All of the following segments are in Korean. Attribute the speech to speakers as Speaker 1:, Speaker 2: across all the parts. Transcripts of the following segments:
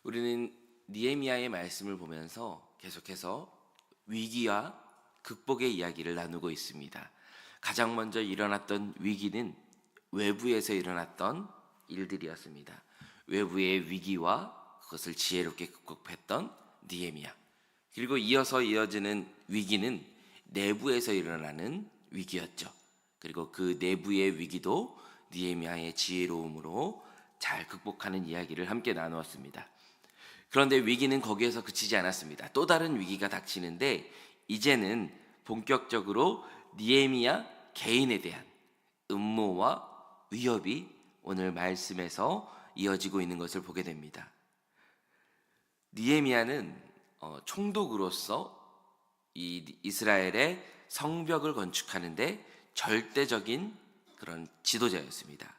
Speaker 1: 우리는 느헤미야의 말씀을 보면서 계속해서 위기와 극복의 이야기를 나누고 있습니다. 가장 먼저 일어났던 위기는 외부에서 일어났던 일들이었습니다. 외부의 위기와 그것을 지혜롭게 극복했던 느헤미야. 그리고 이어지는 위기는 내부에서 일어나는 위기였죠. 그리고 그 내부의 위기도 느헤미야의 지혜로움으로 잘 극복하는 이야기를 함께 나누었습니다. 그런데 위기는 거기에서 그치지 않았습니다. 또 다른 위기가 닥치는데 이제는 본격적으로 느헤미야 개인에 대한 음모와 위협이 오늘 말씀에서 이어지고 있는 것을 보게 됩니다. 느헤미야는 총독으로서 이 이스라엘의 성벽을 건축하는데 절대적인 그런 지도자였습니다.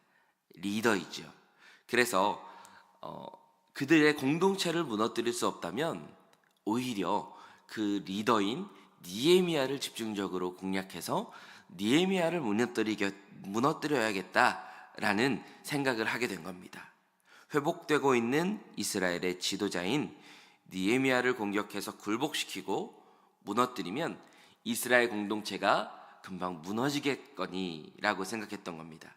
Speaker 1: 리더이죠. 그래서 그들의 공동체를 무너뜨릴 수 없다면 오히려 그 리더인 느헤미야를 집중적으로 공략해서 느헤미야를 무너뜨려야겠다라는 생각을 하게 된 겁니다. 회복되고 있는 이스라엘의 지도자인 느헤미야를 공격해서 굴복시키고 무너뜨리면 이스라엘 공동체가 금방 무너지겠거니라고 생각했던 겁니다.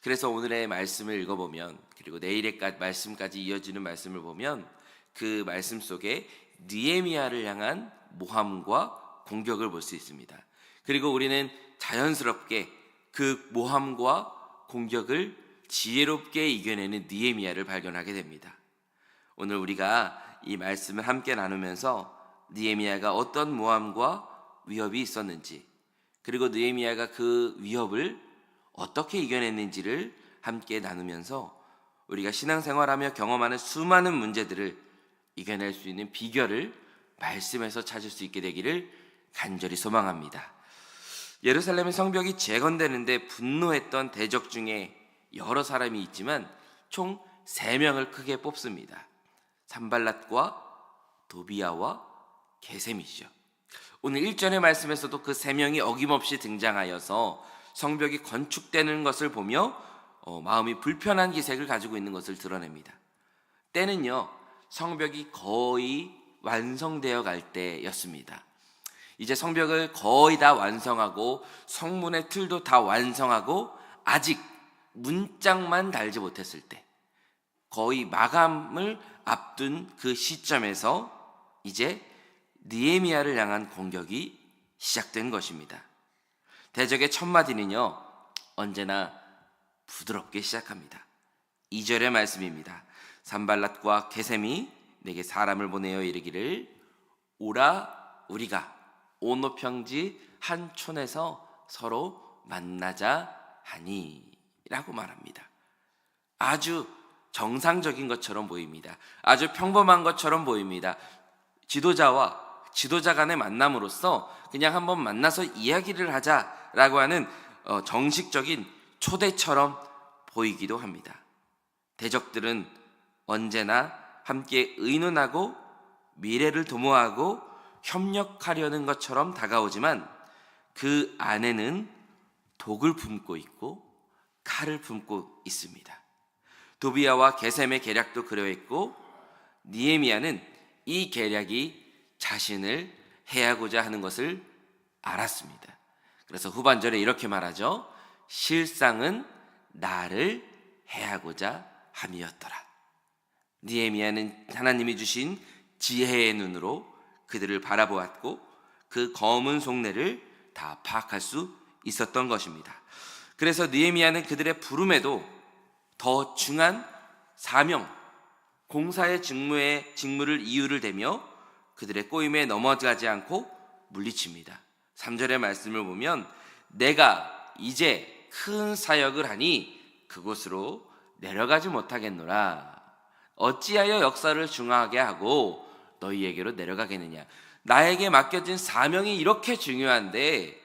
Speaker 1: 그래서 오늘의 말씀을 읽어보면, 그리고 내일의 말씀까지 이어지는 말씀을 보면 그 말씀 속에 느헤미야를 향한 모함과 공격을 볼 수 있습니다. 그리고 우리는 자연스럽게 그 모함과 공격을 지혜롭게 이겨내는 느헤미야를 발견하게 됩니다. 오늘 우리가 이 말씀을 함께 나누면서 느헤미야가 어떤 모함과 위협이 있었는지, 그리고 느헤미야가 그 위협을 어떻게 이겨냈는지를 함께 나누면서 우리가 신앙생활하며 경험하는 수많은 문제들을 이겨낼 수 있는 비결을 말씀에서 찾을 수 있게 되기를 간절히 소망합니다. 예루살렘의 성벽이 재건되는데 분노했던 대적 중에 여러 사람이 있지만 총 3명을 크게 뽑습니다. 산발랏과 도비야와 게셈이죠. 오늘 1절의 말씀에서도 그 3명이 어김없이 등장하여서 성벽이 건축되는 것을 보며 마음이 불편한 기색을 가지고 있는 것을 드러냅니다. 때는요, 성벽이 거의 완성되어 갈 때였습니다. 이제 성벽을 거의 다 완성하고 성문의 틀도 다 완성하고 아직 문짝만 달지 못했을 때, 거의 마감을 앞둔 그 시점에서 이제 느헤미야를 향한 공격이 시작된 것입니다. 대적의 첫 마디는요, 언제나 부드럽게 시작합니다. 2절의 말씀입니다. 산발랏과 게셈이 내게 사람을 보내어 이르기를 오라 우리가 오노 평지 한 촌에서 서로 만나자 하니 라고 말합니다. 아주 정상적인 것처럼 보입니다. 아주 평범한 것처럼 보입니다. 지도자 간의 만남으로서 그냥 한번 만나서 이야기를 하자라고 하는 정식적인 초대처럼 보이기도 합니다. 대적들은 언제나 함께 의논하고 미래를 도모하고 협력하려는 것처럼 다가오지만 그 안에는 독을 품고 있고 칼을 품고 있습니다. 도비야와 게셈의 계략도 그러했고 느헤미야는 이 계략이 자신을 해하고자 하는 것을 알았습니다. 그래서 후반절에 이렇게 말하죠. 실상은 나를 해하고자 함이었더라. 느헤미야는 하나님이 주신 지혜의 눈으로 그들을 바라보았고 그 검은 속내를 다 파악할 수 있었던 것입니다. 그래서 느헤미야는 그들의 부름에도 더 중한 사명, 공사의 직무를 이유를 대며 그들의 꼬임에 넘어가지 않고 물리칩니다. 3절의 말씀을 보면 내가 이제 큰 사역을 하니 그곳으로 내려가지 못하겠노라. 어찌하여 역사를 중하게 하고 너희에게로 내려가겠느냐. 나에게 맡겨진 사명이 이렇게 중요한데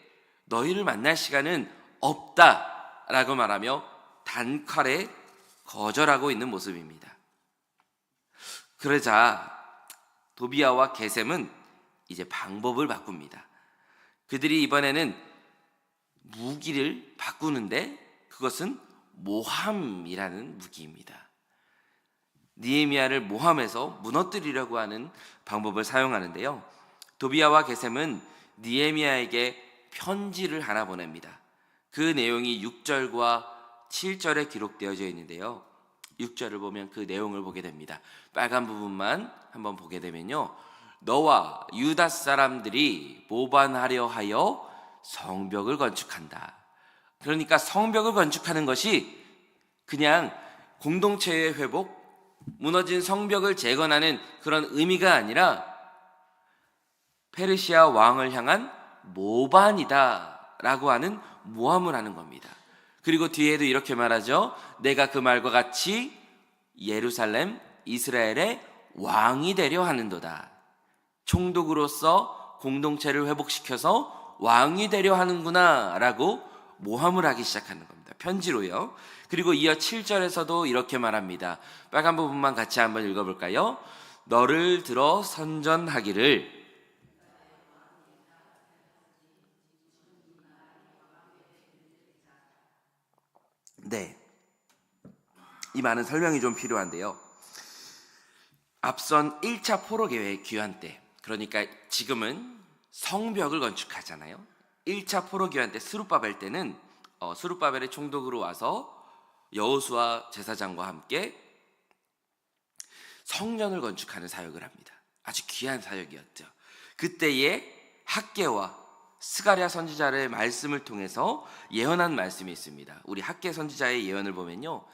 Speaker 1: 너희를 만날 시간은 없다라고 말하며 단칼에 거절하고 있는 모습입니다. 그러자 도비야와 게셈은 이제 방법을 바꿉니다. 그들이 이번에는 무기를 바꾸는데 그것은 모함이라는 무기입니다. 느헤미야를 모함해서 무너뜨리려고 하는 방법을 사용하는데요. 도비야와 게셈은 느헤미야에게 편지를 하나 보냅니다. 그 내용이 6절과 7절에 기록되어져 있는데요. 6절을 보면 그 내용을 보게 됩니다. 빨간 부분만 한번 보게 되면요, 너와 유다 사람들이 모반하려 하여 성벽을 건축한다. 그러니까 성벽을 건축하는 것이 그냥 공동체의 회복, 무너진 성벽을 재건하는 그런 의미가 아니라 페르시아 왕을 향한 모반이다 라고 하는 모함을 하는 겁니다. 그리고 뒤에도 이렇게 말하죠. 내가 그 말과 같이 예루살렘 이스라엘의 왕이 되려 하는도다. 총독으로서 공동체를 회복시켜서 왕이 되려 하는구나 라고 모함을 하기 시작하는 겁니다. 편지로요. 그리고 이어 7절에서도 이렇게 말합니다. 빨간 부분만 같이 한번 읽어볼까요? 너를 들어 선전하기를 네, 이 많은 설명이 좀 필요한데요. 앞선 1차 포로 계획 귀환 때, 그러니까 지금은 성벽을 건축하잖아요. 1차 포로 귀환 때 스룹바벨 때는 스룹바벨의 총독으로 와서 여호수아 제사장과 함께 성전을 건축하는 사역을 합니다. 아주 귀한 사역이었죠. 그때에 학개와 스가랴 선지자의 말씀을 통해서 예언한 말씀이 있습니다. 우리 학개 선지자의 예언을 보면요,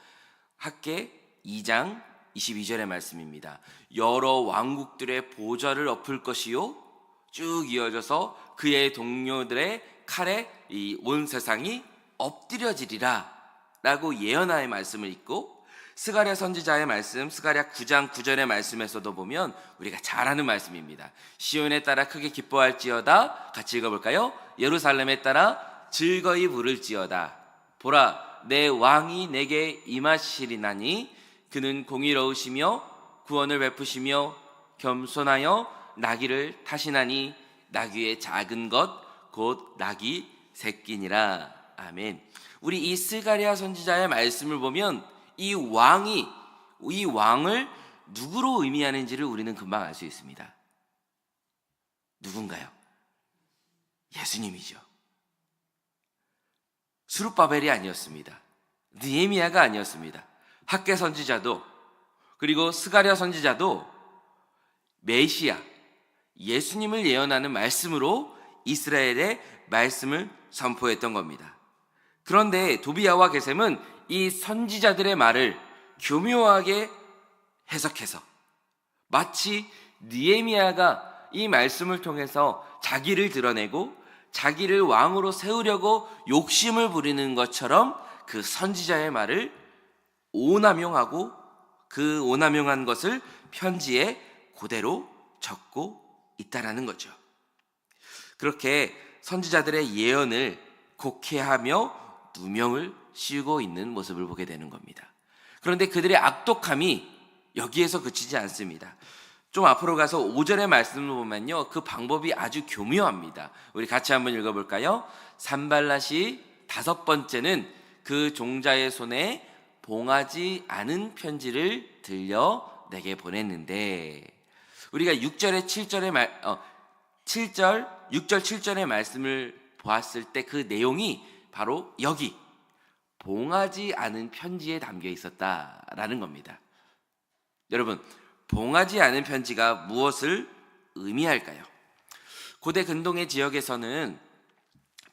Speaker 1: 학개 2장 22절의 말씀입니다. 여러 왕국들의 보좌를 엎을 것이요, 쭉 이어져서 그의 동료들의 칼에 이 온 세상이 엎드려지리라 라고 예언하의 말씀을 읽고, 스가랴 선지자의 말씀 스가랴 9장 9절의 말씀에서도 보면 우리가 잘 아는 말씀입니다. 시온에 따라 크게 기뻐할지어다. 같이 읽어볼까요? 예루살렘에 따라 즐거이 부를지어다. 보라, 내 왕이 내게 임하시리나니 그는 공의로우시며 구원을 베푸시며 겸손하여 나귀를 타시나니 나귀의 작은 것 곧 나귀 새끼니라. 아멘. 우리 이 스가랴 선지자의 말씀을 보면 이 왕을 누구로 의미하는지를 우리는 금방 알 수 있습니다. 누군가요? 예수님이죠. 스룹바벨이 아니었습니다. 느헤미야가 아니었습니다. 학개 선지자도 그리고 스가랴 선지자도 메시아 예수님을 예언하는 말씀으로 이스라엘의 말씀을 선포했던 겁니다. 그런데 도비야와 게셈은 이 선지자들의 말을 교묘하게 해석해서 마치 느헤미야가 이 말씀을 통해서 자기를 드러내고 자기를 왕으로 세우려고 욕심을 부리는 것처럼 그 선지자의 말을 오남용하고 그 오남용한 것을 편지에 그대로 적고 있다라는 거죠. 그렇게 선지자들의 예언을 곡해하며 누명을 씌우고 있는 모습을 보게 되는 겁니다. 그런데 그들의 악독함이 여기에서 그치지 않습니다. 좀 앞으로 가서 5절의 말씀을 보면요, 그 방법이 아주 교묘합니다. 우리 같이 한번 읽어볼까요? 산발랏이 5번째는 그 종자의 손에 봉하지 않은 편지를 들려 내게 보냈는데, 우리가 6절 7절의 말씀을 보았을 때 그 내용이 바로 여기 봉하지 않은 편지에 담겨 있었다라는 겁니다. 여러분, 봉하지 않은 편지가 무엇을 의미할까요? 고대 근동의 지역에서는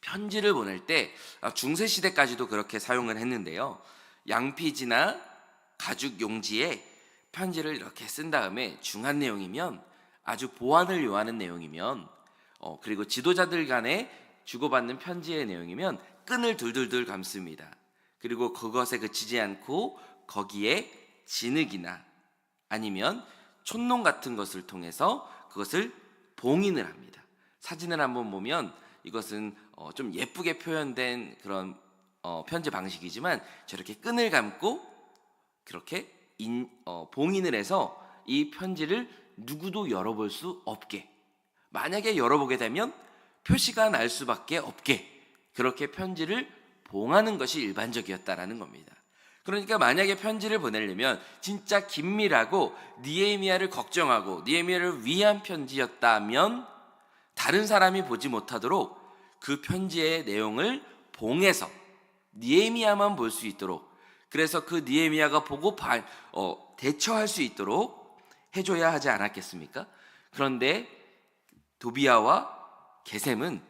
Speaker 1: 편지를 보낼 때 중세시대까지도 그렇게 사용을 했는데요, 양피지나 가죽 용지에 편지를 이렇게 쓴 다음에 중한 내용이면, 아주 보안을 요하는 내용이면, 그리고 지도자들 간에 주고받는 편지의 내용이면 끈을 둘둘둘 감습니다. 그리고 그것에 그치지 않고 거기에 진흙이나 아니면 촛농 같은 것을 통해서 그것을 봉인을 합니다. 사진을 한번 보면 이것은 좀 예쁘게 표현된 그런 편지 방식이지만, 저렇게 끈을 감고 그렇게 봉인을 해서 이 편지를 누구도 열어볼 수 없게, 만약에 열어보게 되면 표시가 날 수밖에 없게 그렇게 편지를 봉하는 것이 일반적이었다라는 겁니다. 그러니까 만약에 편지를 보내려면 진짜 긴밀하고 느헤미야를 걱정하고 느헤미야를 위한 편지였다면 다른 사람이 보지 못하도록 그 편지의 내용을 봉해서 느헤미야만 볼 수 있도록, 그래서 그 느헤미야가 보고 대처할 수 있도록 해줘야 하지 않았겠습니까? 그런데 도비야와 게셈은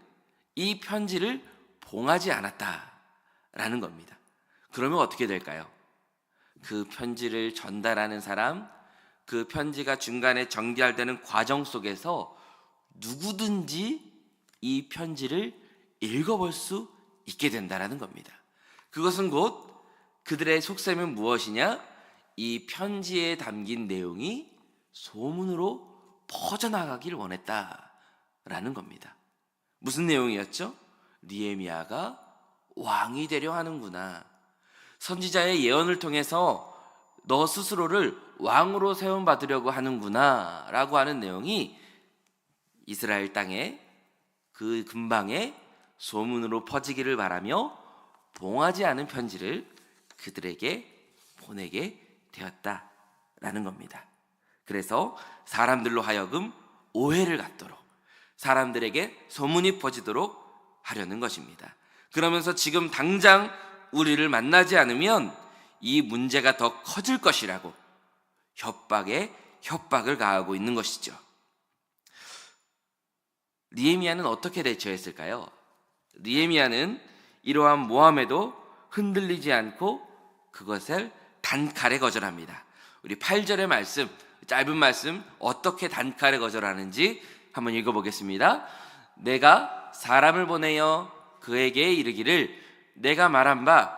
Speaker 1: 이 편지를 봉하지 않았다라는 겁니다. 그러면 어떻게 될까요? 그 편지를 전달하는 사람, 그 편지가 중간에 전달되는 과정 속에서 누구든지 이 편지를 읽어볼 수 있게 된다라는 겁니다. 그것은 곧 그들의 속셈은 무엇이냐? 이 편지에 담긴 내용이 소문으로 퍼져나가길 원했다라는 겁니다. 무슨 내용이었죠? 느헤미야가 왕이 되려 하는구나. 선지자의 예언을 통해서 너 스스로를 왕으로 세움받으려고 하는구나 라고 하는 내용이 이스라엘 땅에 그 근방에 소문으로 퍼지기를 바라며 봉하지 않은 편지를 그들에게 보내게 되었다라는 겁니다. 그래서 사람들로 하여금 오해를 갖도록, 사람들에게 소문이 퍼지도록 하려는 것입니다. 그러면서 지금 당장 우리를 만나지 않으면 이 문제가 더 커질 것이라고 협박에 협박을 가하고 있는 것이죠. 느헤미야는 어떻게 대처했을까요? 느헤미야는 이러한 모함에도 흔들리지 않고 그것을 단칼에 거절합니다. 우리 8절의 말씀, 짧은 말씀 어떻게 단칼에 거절하는지 한번 읽어보겠습니다. 내가 사람을 보내어 그에게 이르기를 내가 말한 바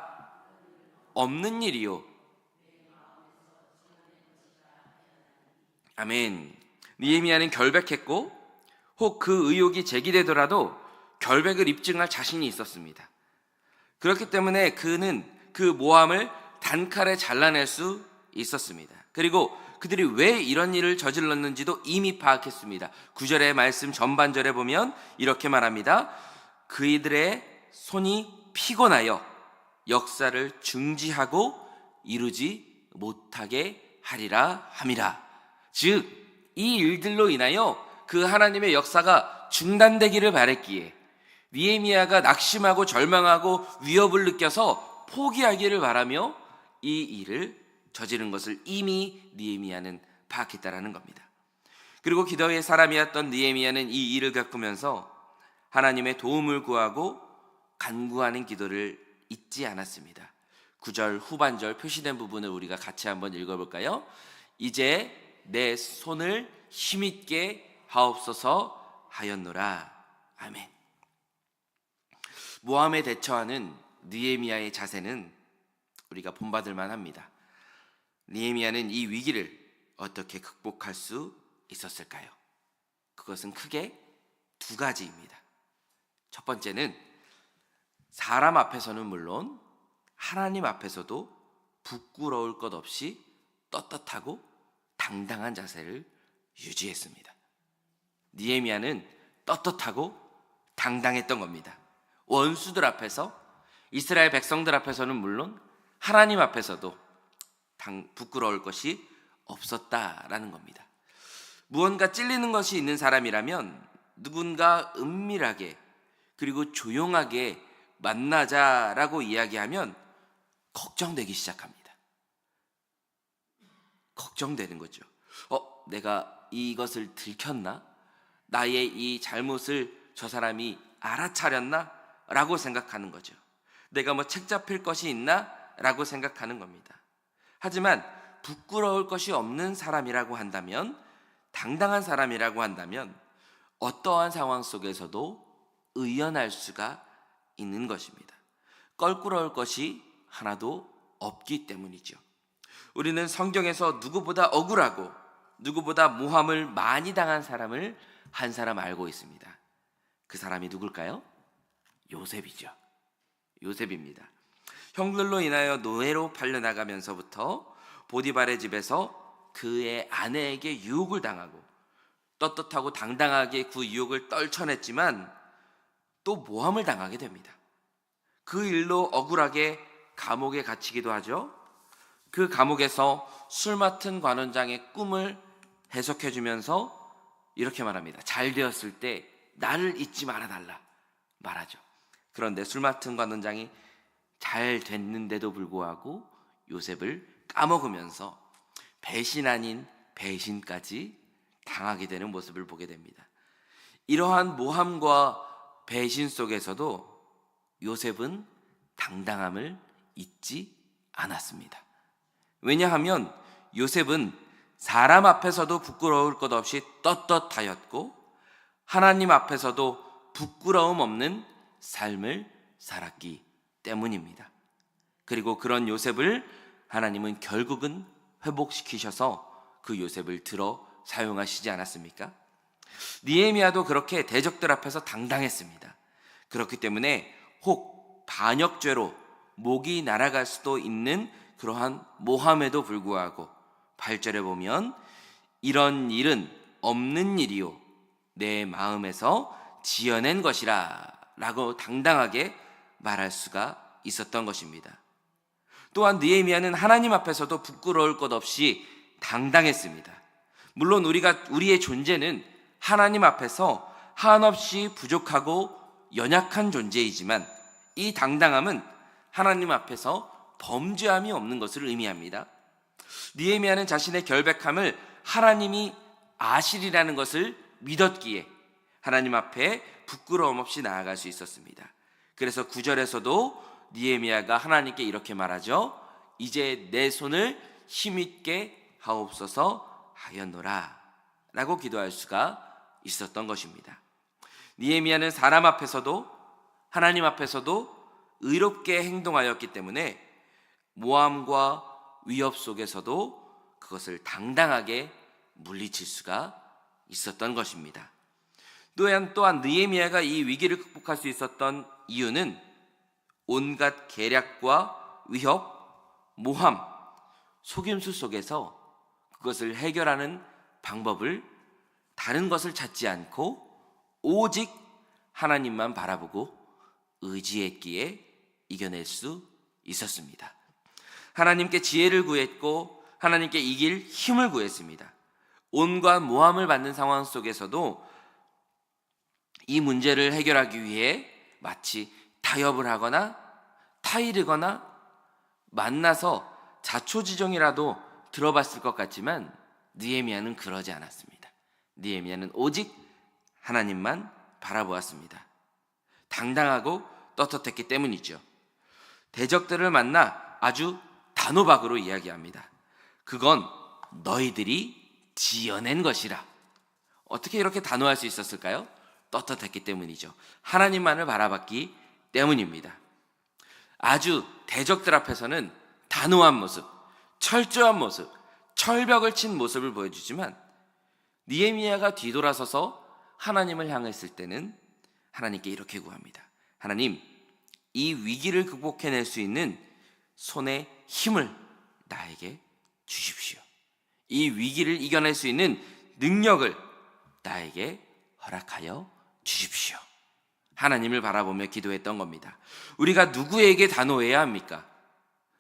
Speaker 1: 없는 일이요. 아멘. 느헤미야는 결백했고 혹 그 의혹이 제기되더라도 결백을 입증할 자신이 있었습니다. 그렇기 때문에 그는 그 모함을 단칼에 잘라낼 수 있었습니다. 그리고 그들이 왜 이런 일을 저질렀는지도 이미 파악했습니다. 9절의 말씀 전반절에 보면 이렇게 말합니다. 그이들의 손이 피곤하여 역사를 중지하고 이루지 못하게 하리라 함이라. 즉, 이 일들로 인하여 그 하나님의 역사가 중단되기를 바랬기에 느헤미야가 낙심하고 절망하고 위협을 느껴서 포기하기를 바라며 이 일을 저지른 것을 이미 느헤미야는 파악했다라는 겁니다. 그리고 기도의 사람이었던 느헤미야는 이 일을 겪으면서 하나님의 도움을 구하고 간구하는 기도를 잊지 않았습니다. 9절 후반절 표시된 부분을 우리가 같이 한번 읽어볼까요? 이제 내 손을 힘있게 하옵소서 하였노라. 아멘. 모함에 대처하는 느헤미야의 자세는 우리가 본받을 만합니다. 느헤미야는 이 위기를 어떻게 극복할 수 있었을까요? 그것은 크게 두 가지입니다. 첫 번째는 사람 앞에서는 물론 하나님 앞에서도 부끄러울 것 없이 떳떳하고 당당한 자세를 유지했습니다. 느헤미야는 떳떳하고 당당했던 겁니다. 원수들 앞에서, 이스라엘 백성들 앞에서는 물론 하나님 앞에서도 부끄러울 것이 없었다라는 겁니다. 무언가 찔리는 것이 있는 사람이라면 누군가 은밀하게 그리고 조용하게 만나자라고 이야기하면 걱정되기 시작합니다. 걱정되는 거죠. 내가 이것을 들켰나? 나의 이 잘못을 저 사람이 알아차렸나? 라고 생각하는 거죠. 내가 책 잡힐 것이 있나? 라고 생각하는 겁니다. 하지만 부끄러울 것이 없는 사람이라고 한다면, 당당한 사람이라고 한다면 어떠한 상황 속에서도 의연할 수가 있는 것입니다. 껄끄러울 것이 하나도 없기 때문이죠. 우리는 성경에서 누구보다 억울하고 누구보다 모함을 많이 당한 사람을 한 사람 알고 있습니다. 그 사람이 누굴까요? 요셉이죠. 요셉입니다. 형들로 인하여 노예로 팔려나가면서부터 보디발의 집에서 그의 아내에게 유혹을 당하고 떳떳하고 당당하게 그 유혹을 떨쳐냈지만 또 모함을 당하게 됩니다. 그 일로 억울하게 감옥에 갇히기도 하죠. 그 감옥에서 술 맡은 관원장의 꿈을 해석해 주면서 이렇게 말합니다. 잘 되었을 때 나를 잊지 말아달라 말하죠. 그런데 술 맡은 관원장이 잘 됐는데도 불구하고 요셉을 까먹으면서 배신 아닌 배신까지 당하게 되는 모습을 보게 됩니다. 이러한 모함과 배신 속에서도 요셉은 당당함을 잊지 않았습니다. 왜냐하면 요셉은 사람 앞에서도 부끄러울 것 없이 떳떳하였고 하나님 앞에서도 부끄러움 없는 삶을 살았기 때문입니다. 그리고 그런 요셉을 하나님은 결국은 회복시키셔서 그 요셉을 들어 사용하시지 않았습니까? 느헤미야도 그렇게 대적들 앞에서 당당했습니다. 그렇기 때문에 혹 반역죄로 목이 날아갈 수도 있는 그러한 모함에도 불구하고 8절에 보면 이런 일은 없는 일이요 내 마음에서 지어낸 것이라 라고 당당하게 말할 수가 있었던 것입니다. 또한 느헤미야는 하나님 앞에서도 부끄러울 것 없이 당당했습니다. 물론 우리의 존재는 하나님 앞에서 한없이 부족하고 연약한 존재이지만 이 당당함은 하나님 앞에서 범죄함이 없는 것을 의미합니다. 느헤미야는 자신의 결백함을 하나님이 아시리라는 것을 믿었기에 하나님 앞에 부끄러움 없이 나아갈 수 있었습니다. 그래서 9절에서도 느헤미야가 하나님께 이렇게 말하죠. 이제 내 손을 힘있게 하옵소서 하였노라 라고 기도할 수가 있었던 것입니다. 느헤미야는 사람 앞에서도 하나님 앞에서도 의롭게 행동하였기 때문에 모함과 위협 속에서도 그것을 당당하게 물리칠 수가 있었던 것입니다. 또한 느헤미야가 이 위기를 극복할 수 있었던 이유는 온갖 계략과 위협, 모함, 속임수 속에서 그것을 해결하는 방법을 다른 것을 찾지 않고 오직 하나님만 바라보고 의지했기에 이겨낼 수 있었습니다. 하나님께 지혜를 구했고 하나님께 이길 힘을 구했습니다. 온갖 모함을 받는 상황 속에서도 이 문제를 해결하기 위해 마치 타협을 하거나 타이르거나 만나서 자초지종이라도 들어봤을 것 같지만 느헤미야는 그러지 않았습니다. 느헤미야는 오직 하나님만 바라보았습니다. 당당하고 떳떳했기 때문이죠. 대적들을 만나 아주 단호박으로 이야기합니다. 그건 너희들이 지어낸 것이라. 어떻게 이렇게 단호할 수 있었을까요? 떳떳했기 때문이죠. 하나님만을 바라봤기 때문입니다. 아주 대적들 앞에서는 단호한 모습, 철저한 모습, 철벽을 친 모습을 보여주지만 느헤미야가 뒤돌아서서 하나님을 향했을 때는 하나님께 이렇게 구합니다. 하나님, 이 위기를 극복해낼 수 있는 손의 힘을 나에게 주십시오. 이 위기를 이겨낼 수 있는 능력을 나에게 허락하여 주십시오. 하나님을 바라보며 기도했던 겁니다. 우리가 누구에게 단호해야 합니까?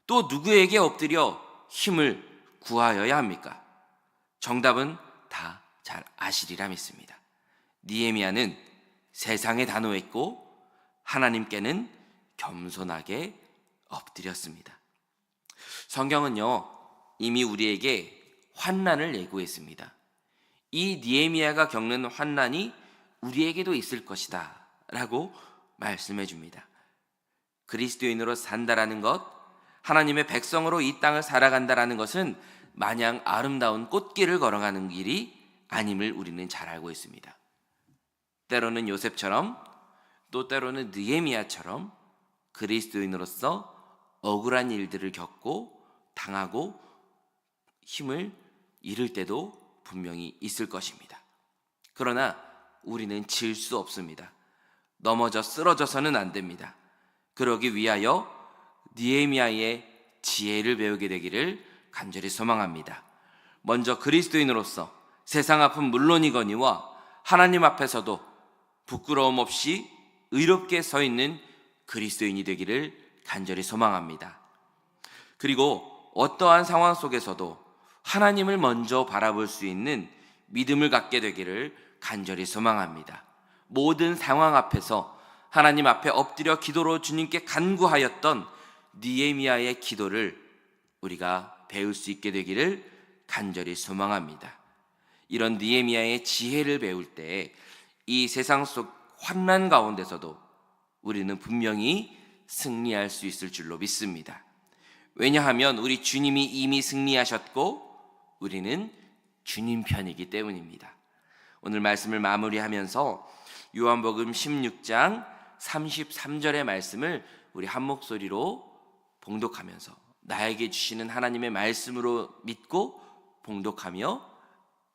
Speaker 1: 또 누구에게 엎드려 힘을 구하여야 합니까? 정답은 다 잘 아시리라 믿습니다. 느헤미야는 세상에 단호했고 하나님께는 겸손하게 엎드렸습니다. 성경은요, 이미 우리에게 환난을 예고했습니다. 이 느헤미야가 겪는 환난이 우리에게도 있을 것이다 라고 말씀해 줍니다. 그리스도인으로 산다라는 것, 하나님의 백성으로 이 땅을 살아간다라는 것은 마냥 아름다운 꽃길을 걸어가는 길이 아님을 우리는 잘 알고 있습니다. 때로는 요셉처럼 또 때로는 느헤미야처럼 그리스도인으로서 억울한 일들을 겪고 당하고 힘을 잃을 때도 분명히 있을 것입니다. 그러나 우리는 질 수 없습니다. 넘어져 쓰러져서는 안 됩니다. 그러기 위하여 느헤미야의 지혜를 배우게 되기를 간절히 소망합니다. 먼저 그리스도인으로서 세상 아픔 물론이거니와 하나님 앞에서도 부끄러움 없이 의롭게 서 있는 그리스도인이 되기를 간절히 소망합니다. 그리고 어떠한 상황 속에서도 하나님을 먼저 바라볼 수 있는 믿음을 갖게 되기를 간절히 소망합니다. 모든 상황 앞에서 하나님 앞에 엎드려 기도로 주님께 간구하였던 느헤미야의 기도를 우리가 배울 수 있게 되기를 간절히 소망합니다. 이런 느헤미야의 지혜를 배울 때 이 세상 속 환난 가운데서도 우리는 분명히 승리할 수 있을 줄로 믿습니다. 왜냐하면 우리 주님이 이미 승리하셨고 우리는 주님 편이기 때문입니다. 오늘 말씀을 마무리하면서 요한복음 16장 33절의 말씀을 우리 한 목소리로 봉독하면서 나에게 주시는 하나님의 말씀으로 믿고 봉독하며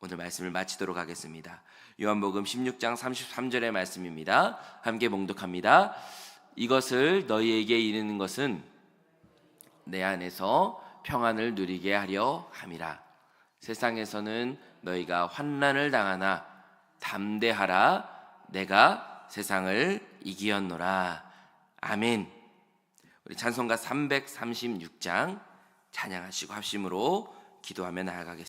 Speaker 1: 오늘 말씀을 마치도록 하겠습니다. 요한복음 16장 33절의 말씀입니다. 함께 봉독합니다. 이것을 너희에게 이르는 것은 내 안에서 평안을 누리게 하려 함이라. 세상에서는 너희가 환난을 당하나 담대하라. 내가 세상을 이기었노라. 아멘. 우리 찬송가 336장 찬양하시고 합심으로 기도하며 나아가겠습니다.